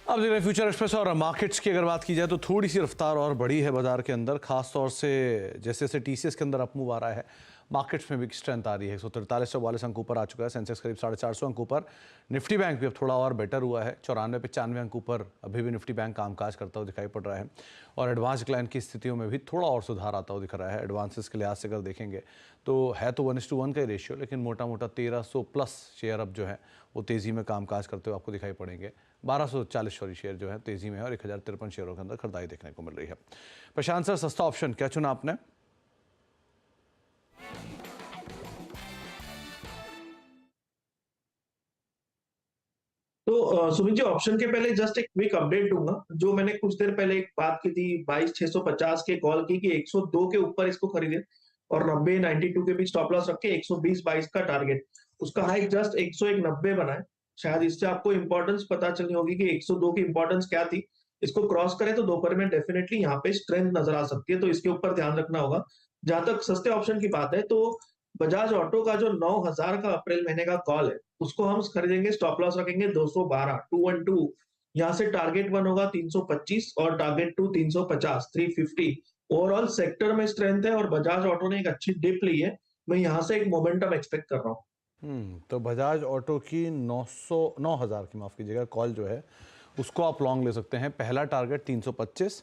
अब देख रहे हैं फ्यूचर एक्सप्रेस और मार्केट्स की अगर बात की जाए तो थोड़ी सी रफ्तार और बढ़ी है बाजार के अंदर, खास तौर से जैसे जैसे टीसीएस के अंदर अपमूव आ रहा है, मार्केट्स में भी स्ट्रेंथ आ रही है। 143-144 अंक ऊपर आ चुका है, सेंसेक्स करीब 450 अंक ऊपर। निफ्टी बैंक भी अब थोड़ा और बेटर हुआ है, 94-95 अंक ऊपर अभी भी निफ्टी बैंक कामकाज करता हुआ दिखाई पड़ रहा है। और एडवांस डिक्लाइन की स्थितियों में भी थोड़ा और सुधार आता हुआ दिख रहा है। एडवांसेस के लिहाज से अगर देखेंगे तो है तो 1:1 का ही रेशियो, लेकिन मोटा मोटा 1300 प्लस शेयर अब जो है वो तेज़ी में कामकाज करते हुए आपको दिखाई पड़ेंगे। 1240 सॉरी शेयर जो है तेज़ी में है और 1053 शेयरों के अंदर खरीदारी देखने को मिल रही है। प्रशांत सर, सस्ता ऑप्शन क्या चुना आपने? तो सुमित जी, ऑप्शन के पहले जस्ट एक क्विक अपडेट दूंगा। जो मैंने कुछ देर पहले एक बात की थी 22,650 के कॉल की कि 102 के ऊपर इसको खरीदे और 90-92 के बीच स्टॉप लॉस रख के 120-22 का टारगेट। उसका हाई जस्ट 101-90 बना है। शायद इससे आपको इंपॉर्टेंस पता चलनी होगी कि 102 की इंपॉर्टेंस क्या थी। इसको क्रॉस करे तो दोपहर में डेफिनेटली यहाँ पे स्ट्रेंथ नजर आ सकती है, तो इसके ऊपर ध्यान रखना होगा। जहां तक सस्ते ऑप्शन की बात है, तो बजाज ऑटो का जो 9,000 का अप्रैल महीने का कॉल है, उसको हम खरीदेंगे, स्टॉप लॉस रखेंगे 212, 212। यहाँ से टारगेट 1 होगा 325 और टारगेट 2 350, 350। ओवरऑल सेक्टर में स्ट्रेंथ है और बजाज ऑटो ने एक अच्छी डिप ली है। मैं यहाँ से एक मोमेंटम एक्सपेक्ट कर रहा हूँ। तो बजाज ऑटो की 9,000 की माफ़ कीजिएगा कॉल जो है उसको आप लॉन्ग ले सकते हैं। पहला टारगेट 325,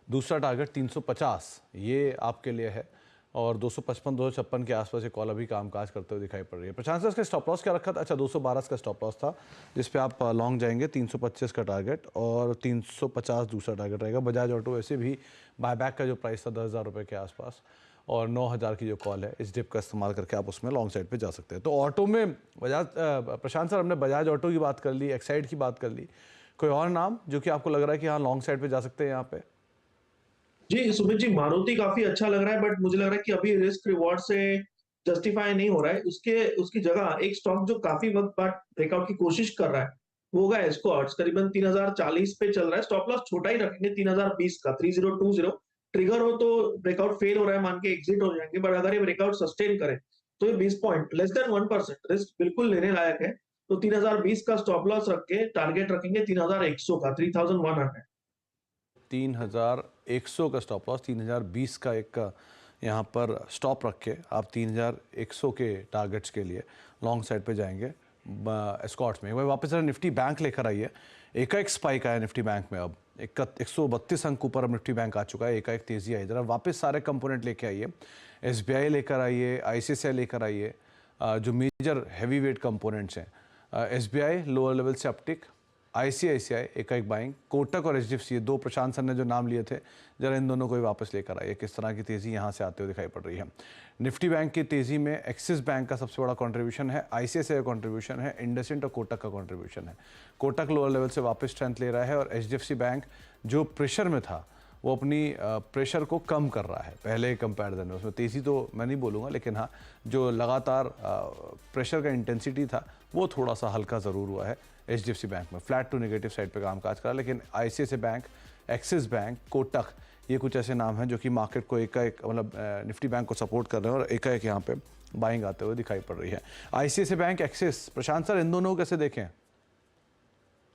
दूसरा टारगेट 350, ये आपके लिए है। और 255-256 के आसपास ये कॉल अभी कामकाज करते हुए दिखाई पड़ रही है। प्रशांत सर, इसका स्टॉप लॉस क्या रखा था? अच्छा, 212 का स्टॉप लॉस था जिस पे आप लॉन्ग जाएंगे। 325 का टारगेट और 350 दूसरा टारगेट रहेगा। बजाज ऑटो वैसे भी बायबैक का जो प्राइस था 10,000 रुपये के आसपास, और 9,000 की जो कॉल है, इस डिप का इस्तेमाल करके आप उसमें लॉन्ग साइड पे जा सकते हैं। तो ऑटो में बजाज प्रशांत सर, हमने बजाज ऑटो की बात कर ली, एक्साइड की बात कर ली, कोई और नाम जो कि आपको लग रहा है कि हाँ लॉन्ग साइड पे जा सकते हैं यहाँ पे? जी, सुमित जी, मारुति काफ़ी अच्छा लग रहा है, बट मुझे लग रहा है कि अभी रिस्क रिवॉर्ड से जस्टिफाई नहीं हो रहा है। उसकी जगह एक स्टॉक जो काफ़ी वक़्त बाद ब्रेकआउट की कोशिश कर रहा है, वो होगा एस्कॉर्ट्स। करीबन 3040 पे चल रहा है। स्टॉप लॉस छोटा ही रखेंगे 3020 का, 3020। ट्रिगर हो तो ब्रेकआउट फेल हो रहा है मान के एग्जिट हो जाएँगे, बट अगर ये ब्रेकआउट सस्टेन करे, तो ये 20 पॉइंट लेस देन 1% रिस्क बिल्कुल लेने लायक है। तो 3020 का स्टॉप लॉस रख के टारगेट रखेंगे 3100 का, 3100। 3,100 का स्टॉप लॉस, 3,020 का एक यहाँ पर स्टॉप रख के आप 3,100 के टारगेट्स के लिए लॉन्ग साइड पे जाएंगे एस्कॉर्ट्स में। वही वापस निफ्टी बैंक लेकर आइए। एकाएक स्पाइक आया निफ्टी बैंक में, अब 132 अंक ऊपर अब निफ्टी बैंक आ चुका है। एकाएक तेजी आई, जरा वापस सारे कंपोनेंट लेके आइए। एसबीआई लेकर आइए, आईसीआईसीआई लेकर आइए, जो मेजर हैवी वेट कंपोनेंट्स हैं। एसबीआई लोअर लेवल से अपटिक, आईसीआईसीआई एकाएक बाइंग, कोटक और एचडीएफसी, दो प्रशांत सर ने जो नाम लिए थे, जरा इन दोनों को भी वापस लेकर आइए। किस तरह की तेज़ी यहाँ से आते हुए दिखाई पड़ रही है। निफ्टी बैंक की तेज़ी में एक्सिस बैंक का सबसे बड़ा कंट्रीब्यूशन है, आईसीआईसीआई का कंट्रीब्यूशन है, इंडसइंड और कोटक का कंट्रीब्यूशन है। कोटक लोअर लेवल से वापस स्ट्रेंथ ले रहा है और एचडीएफसी बैंक जो प्रेशर में था वो अपनी प्रेशर को कम कर रहा है पहले कंपैरिजन में। उसमें तेज़ी तो मैं नहीं बोलूँगा, लेकिन हाँ, जो लगातार प्रेशर का इंटेंसिटी था वो थोड़ा सा हल्का ज़रूर हुआ है। एचडीएफसी बैंक में फ्लैट टू नेगेटिव साइड पे कामकाज करा, लेकिन ICICI bank, axis bank, Kotak, ये कुछ ऐसे नाम हैं जो कि मार्केट को एकाएक मतलब निफ्टी बैंक को सपोर्ट कर रहे हैं और एकाएक यहाँ पे बाइंग आते हुए दिखाई पड़ रही है। आईसीआईसीआई बैंक, एक्सिस, प्रशांत सर, इन दोनों को कैसे देखें?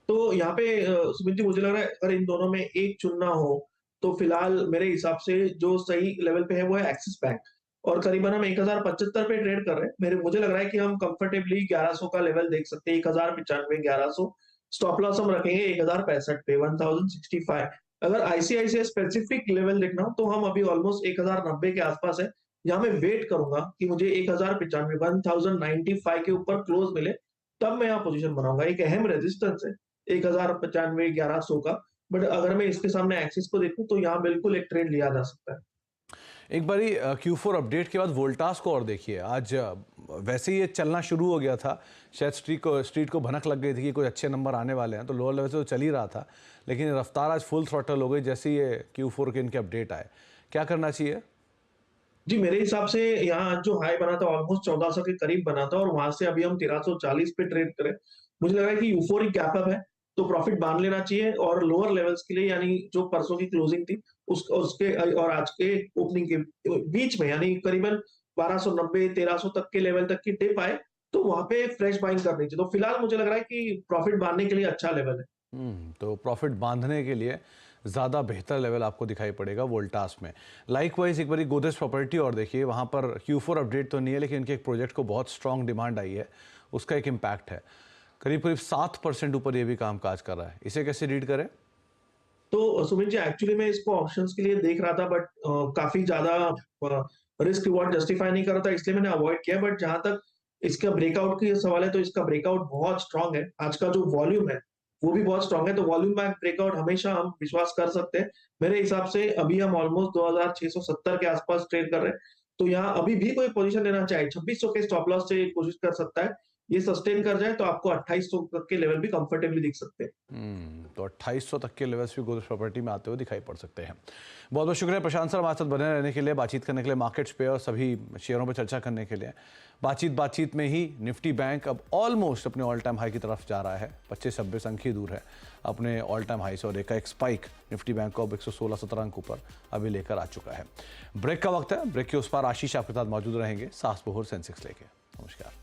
तो यहाँ पे सुमित जी, मुझे लग रहा है अगर इन दोनों में एक चुनना हो, तो फिलहाल मेरे हिसाब से जो सही लेवल पे है वो है एक्सिस बैंक। और करीबन हम 1075 पे ट्रेड कर रहे हैं। मुझे लग रहा है कि हम कंफर्टेबली 1100 का लेवल देख सकते हैं, 1095, 1100। स्टॉप लॉस हम रखेंगे 1065 पे, 1065। अगर आईसीआईसीआई स्पेसिफिक लेवल देखना हो तो हम अभी ऑलमोस्ट 1090 के आसपास है। यहाँ मैं वेट करूंगा कि मुझे 1095, 1095 के ऊपर क्लोज मिले, तब मैं यहाँ पोजीशन बनाऊंगा। एक अहम रेजिस्टेंस है 1095, 1100 का। बट अगर मैं इसके सामने एक्सिस को देखूं तो यहाँ बिल्कुल एक ट्रेड लिया जा सकता है। एक बारी Q4 अपडेट के बाद वोल्टास को और देखिए। आज वैसे ही ये चलना शुरू हो गया था, शायद स्ट्रीट को भनक लग गई थी कि कोई अच्छे नंबर आने वाले हैं, तो लोअर लेवल से तो चल ही रहा था, लेकिन रफ्तार आज फुल थ्रॉटल हो गई जैसे ही ये Q4 के इनके अपडेट आए। क्या करना चाहिए? जी, मेरे हिसाब से यहाँ जो हाई बना था ऑलमोस्ट 1400 के करीब बना था और वहां से अभी हम 1340 पे ट्रेड करें। मुझे लग रहा है कि यूफोरिक गैप अप है, तो प्रॉफिट बांध लेना चाहिए। और लोअर लेवल्स के लिए, यानी जो परसों की क्लोजिंग थी उसके और आज के ओपनिंग के बीच में, यानी करीबन 1290, 1300 तक के लेवल तक की डिप आए, तो वहां पे फ्रेश बाइंग करनी चाहिए। तो फिलहाल मुझे लग रहा है कि प्रॉफिट बांधने के लिए अच्छा लेवल है। तो प्रॉफिट बांधने के लिए ज़्यादा बेहतर लेवल आपको दिखाई पड़ेगा वोल्टास में। लाइकवाइज एक बारी गोदरेज प्रॉपर्टी और देखिए, वहाँ पर Q4 अपडेट तो नहीं है, लेकिन इनके एक प्रोजेक्ट को बहुत स्ट्रॉन्ग डिमांड आई है, उसका एक इम्पैक्ट है। करीब करीब 7% ऊपर ये भी कामकाज कर रहा है। इसे कैसे रीड करें? तो सुमित जी, एक्चुअली मैं इसको ऑप्शंस के लिए देख रहा था, बट काफी ज्यादा रिस्क रिवॉर्ड जस्टिफाई नहीं कर रहा था, इसलिए मैंने अवॉइड किया। बट जहां तक इसका ब्रेकआउट की सवाल है, तो इसका ब्रेकआउट बहुत स्ट्रांग है। आज का जो वॉल्यूम है वो भी बहुत स्ट्रांग है, तो वॉल्यूम बैक ब्रेकआउट हमेशा हम विश्वास कर सकते हैं। मेरे हिसाब से अभी हम ऑलमोस्ट 2670 के आसपास ट्रेड कर रहे हैं, तो यहाँ अभी भी कोई पोजीशन लेना चाहे 2600 के स्टॉप लॉस से कोशिश कर सकता है। ये सस्टेन कर जाए तो आपको 2800 तक के लेवल भी कंफर्टेबली दिख सकते हैं। तो 2800 तक के लेवल्स भी गोदरेज प्रॉपर्टी में आते हुए दिखाई पड़ सकते हैं। बहुत बहुत शुक्रिया प्रशांत सर, हमारे साथ बने रहने के लिए, बातचीत करने के लिए, मार्केट्स पे और सभी शेयरों पर चर्चा करने के लिए। बातचीत में ही निफ्टी बैंक अब ऑलमोस्ट अपने ऑल टाइम हाई की तरफ जा रहा है। 25-26 अंक ही दूर है अपने ऑल टाइम हाई से, और एक स्पाइक निफ्टी बैंक को अब 116-17 अंक ऊपर अभी लेकर आ चुका है। ब्रेक का वक्त है, ब्रेक के उस पार आशीष आपके साथ मौजूद रहेंगे सास बहुर सेंसेक्स लेके। नमस्कार।